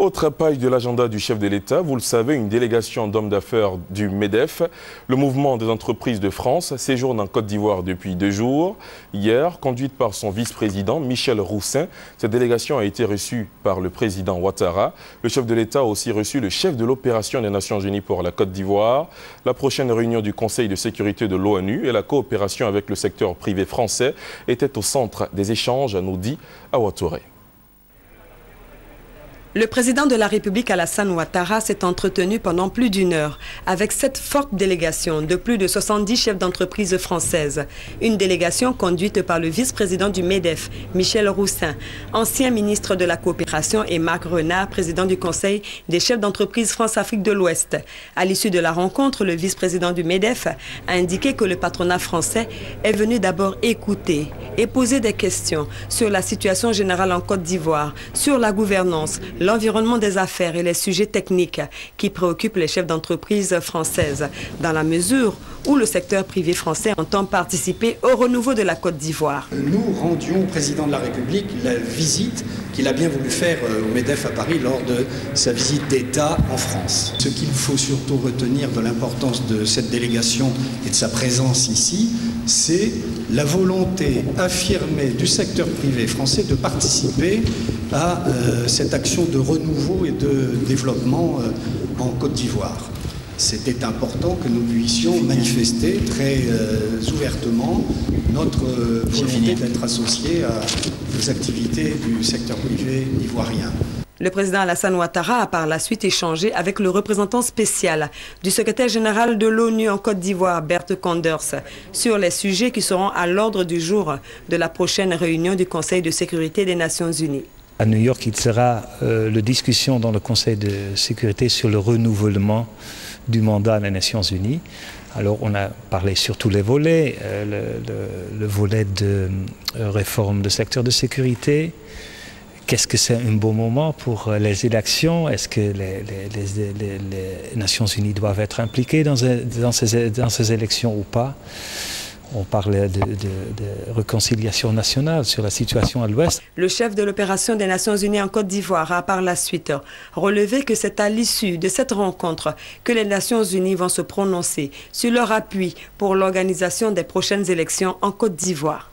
Autre page de l'agenda du chef de l'État, vous le savez, une délégation d'hommes d'affaires du MEDEF, le mouvement des entreprises de France, séjourne en Côte d'Ivoire depuis 2 jours. Hier, conduite par son vice-président Michel Roussin, cette délégation a été reçue par le président Ouattara. Le chef de l'État a aussi reçu le chef de l'opération des Nations Unies pour la Côte d'Ivoire. La prochaine réunion du Conseil de sécurité de l'ONU et la coopération avec le secteur privé français étaient au centre des échanges, nous dit Awa Touré. Le président de la République Alassane Ouattara s'est entretenu pendant plus d'1 heure avec cette forte délégation de plus de 70 chefs d'entreprise françaises. Une délégation conduite par le vice-président du MEDEF, Michel Roussin, ancien ministre de la Coopération, et Marc Renard, président du Conseil des chefs d'entreprise France-Afrique de l'Ouest. À l'issue de la rencontre, le vice-président du MEDEF a indiqué que le patronat français est venu d'abord écouter et poser des questions sur la situation générale en Côte d'Ivoire, sur la gouvernance, l'environnement des affaires et les sujets techniques qui préoccupent les chefs d'entreprise françaises, dans la mesure où le secteur privé français entend participer au renouveau de la Côte d'Ivoire. Nous rendions au président de la République la visite qu'il a bien voulu faire au MEDEF à Paris lors de sa visite d'État en France. Ce qu'il faut surtout retenir de l'importance de cette délégation et de sa présence ici, c'est la volonté affirmée du secteur privé français de participer à cette action de renouveau et de développement en Côte d'Ivoire. C'était important que nous puissions manifester très ouvertement notre volonté d'être associés aux activités du secteur privé ivoirien. Le président Alassane Ouattara a par la suite échangé avec le représentant spécial du secrétaire général de l'ONU en Côte d'Ivoire, Bert Koenders, sur les sujets qui seront à l'ordre du jour de la prochaine réunion du Conseil de sécurité des Nations Unies. À New York, il sera la discussion dans le Conseil de sécurité sur le renouvellement du mandat des Nations Unies. Alors on a parlé sur tous les volets, le volet de réforme du secteur de sécurité. Qu'est-ce que c'est un bon moment pour les élections? Est-ce que les Nations Unies doivent être impliquées dans ces élections ou pas? On parlait de réconciliation nationale sur la situation à l'Ouest. Le chef de l'opération des Nations Unies en Côte d'Ivoire a par la suite relevé que c'est à l'issue de cette rencontre que les Nations Unies vont se prononcer sur leur appui pour l'organisation des prochaines élections en Côte d'Ivoire.